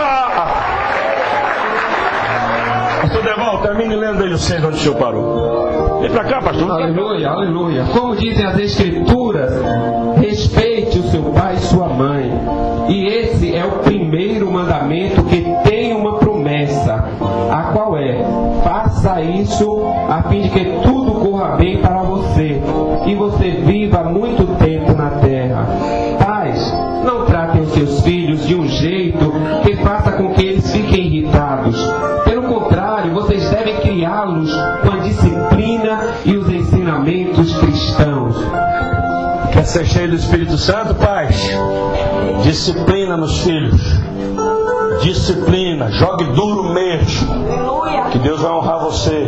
Pastor Deval, termine lendo aí o 6 onde o senhor parou. Vem pra cá, pastor. Aleluia, aleluia. Como dizem as Escrituras, respeite o seu pai e sua mãe. E esse é o primeiro mandamento que tem uma promessa, a qual é: faça isso a fim de que tudo corra bem para você e você viva muito tempo na terra. Pais, não tratem os seus filhos de um jeito que faça com que eles fiquem irritados. Pelo contrário, vocês devem criá-los com a disciplina e os ensinamentos cristãos. Quer ser cheio do Espírito Santo, pais? Disciplina nos filhos. Disciplina, jogue duro mesmo, que Deus vai honrar você.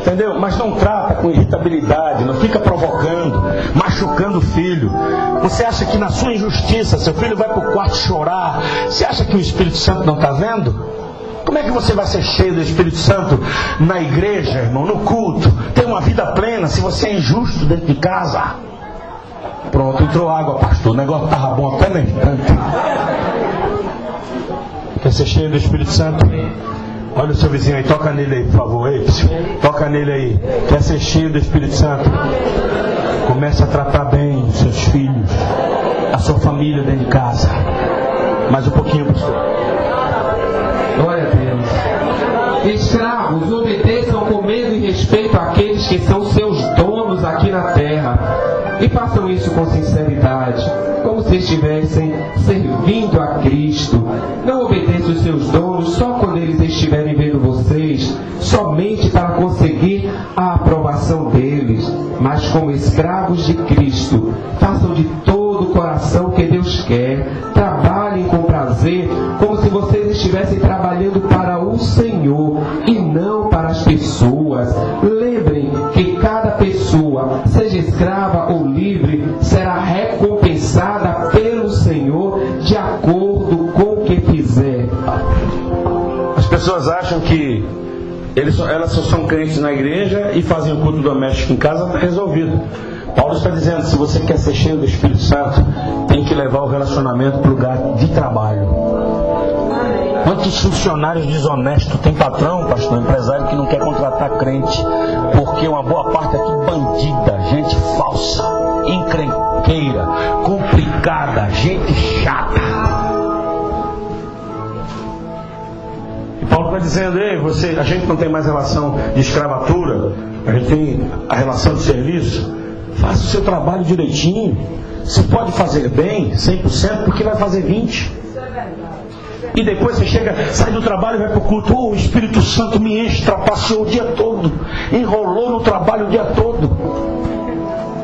Entendeu? Mas não trata com irritabilidade, não fica provocando, machucando o filho. Você acha que na sua injustiça seu filho vai para o quarto chorar? Você acha que o Espírito Santo não está vendo? Como é que você vai ser cheio do Espírito Santo na igreja, irmão, no culto, ter uma vida plena, se você é injusto dentro de casa? Pronto, entrou água, pastor, o negócio estava bom até no instante. Quer ser cheio do Espírito Santo? Olha o seu vizinho aí, toca nele aí, por favor. Ei, toca nele aí. Quer ser cheio do Espírito Santo? Comece a tratar bem os seus filhos, a sua família dentro de casa. Mais um pouquinho, pastor. Glória a Deus. Escravos, obedeçam com medo e respeito àqueles que são seus donos aqui na terra. E façam isso com sinceridade, como se estivessem servindo a Cristo. Não obedeçam os seus donos só quando eles estiverem vendo vocês, somente para conseguir a aprovação deles, mas como escravos de Cristo. Façam de todo o coração o que Deus quer. Trabalhem com prazer estivessem trabalhando para o Senhor e não para as pessoas. Lembrem que cada pessoa, seja escrava ou livre, será recompensada pelo Senhor de acordo com o que fizer. As pessoas acham que elas só são crentes na igreja e fazem o culto doméstico em casa, está resolvido. Paulo está dizendo, se você quer ser cheio do Espírito Santo, tem que levar o relacionamento para o lugar de trabalho. Quantos funcionários desonestos tem patrão, pastor, empresário que não quer contratar crente? Porque uma boa parte é tudo bandida, gente falsa, encrenqueira, complicada, gente chata. E Paulo está dizendo, ei, a gente não tem mais relação de escravatura, a gente tem a relação de serviço. Faça o seu trabalho direitinho. Você pode fazer bem, 100%, porque vai fazer 20%. E depois você sai do trabalho e vai para o culto. O Espírito Santo me enche, trapaceou o dia todo, enrolou no trabalho o dia todo.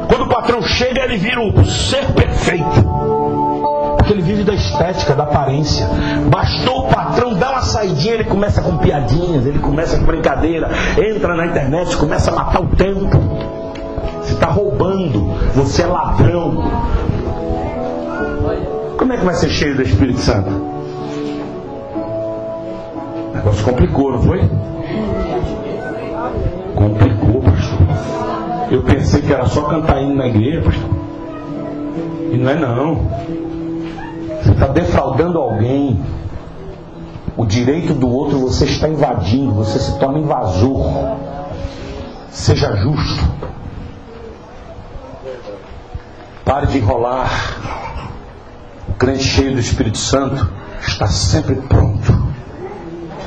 Quando o patrão chega, ele vira o ser perfeito, porque ele vive da estética, da aparência. Bastou o patrão dar uma saidinha, ele começa com piadinhas, ele começa com brincadeira, entra na internet, começa a matar o tempo. Você está roubando, você é ladrão. Como é que vai ser cheio do Espírito Santo? O negócio complicou, não foi? Complicou, pastor. Eu pensei que era só cantar hino na igreja, pastor. E não é não. Você está defraudando alguém. O direito do outro você está invadindo. Você se torna invasor. Seja justo. Pare de enrolar. O crente cheio do Espírito Santo está sempre pronto,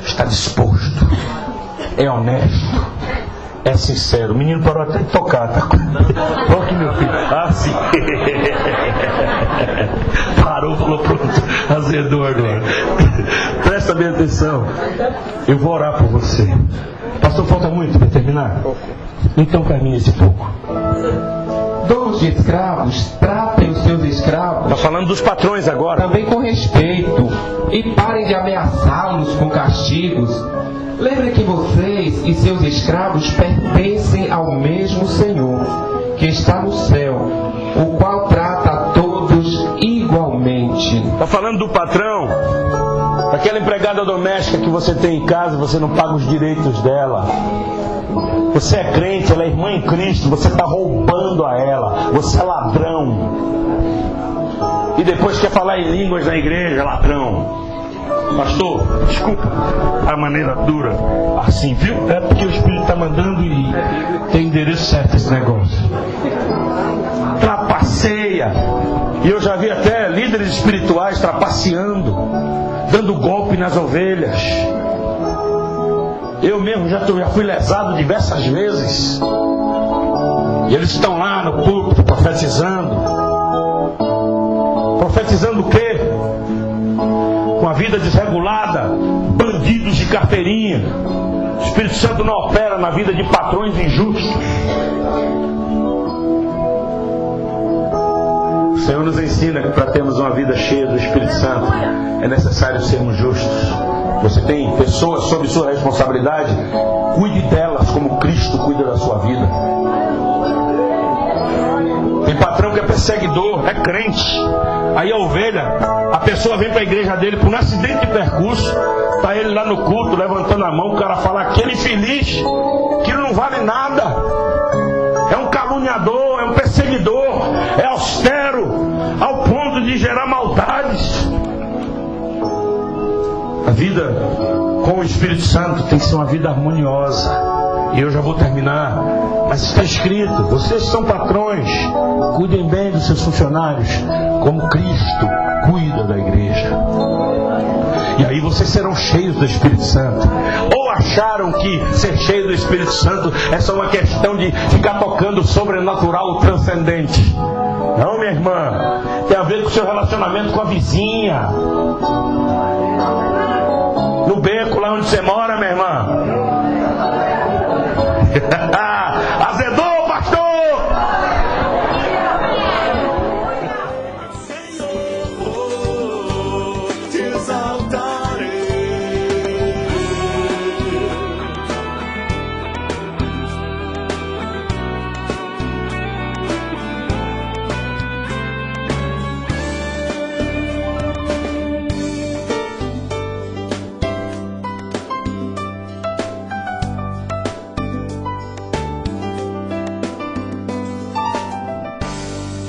está disposto, é honesto, é sincero. O menino parou até de tocar, tá? Pronto, meu filho. Ah, sim. Parou, falou pronto. Azedou agora. Presta bem atenção. Eu vou orar por você. Pastor, falta muito para terminar? Então caminhe esse pouco. Donos de escravos, tratem os seus escravos. Está falando dos patrões agora. Também com respeito. E parem de ameaçá-los com castigos. Lembre que vocês e seus escravos pertencem ao mesmo Senhor, que está no céu, o qual trata a todos igualmente. Está falando do patrão. Aquela empregada doméstica que você tem em casa, você não paga os direitos dela. Você é crente, ela é irmã em Cristo, você está roubando a ela, você é ladrão. E depois quer falar em línguas na igreja, ladrão. Pastor, desculpa a maneira dura assim, viu? É porque o Espírito está mandando e tem endereço certo esse negócio. Trapaceia. E eu já vi até líderes espirituais trapaceando, dando golpe nas ovelhas. Eu mesmo já fui lesado diversas vezes. E eles estão lá no púlpito profetizando. Profetizando o quê? Com a vida desregulada, bandidos de carteirinha. O Espírito Santo não opera na vida de patrões injustos. O Senhor nos ensina que para termos uma vida cheia do Espírito Santo é necessário sermos justos. Você tem pessoas sob sua responsabilidade, cuide delas como Cristo cuida da sua vida. Tem patrão que é perseguidor, é crente. Aí a ovelha, a pessoa vem para a igreja dele por um acidente de percurso, está ele lá no culto levantando a mão, o cara fala, aquele infeliz, que não vale nada, é um caluniador, é um perseguidor, é austero, ao ponto de gerar maldades. A vida com o Espírito Santo tem que ser uma vida harmoniosa. E eu já vou terminar. Mas está escrito, vocês são patrões, cuidem bem dos seus funcionários, como Cristo cuida da igreja. E aí vocês serão cheios do Espírito Santo. Ou acharam que ser cheio do Espírito Santo é só uma questão de ficar tocando o sobrenatural, o transcendente? Não, minha irmã, tem a ver com o seu relacionamento com a vizinha, no beco lá onde você mora, minha irmã. Azedou, pastor! Senhor, te exaltarei.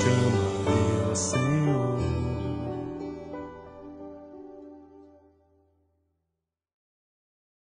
chama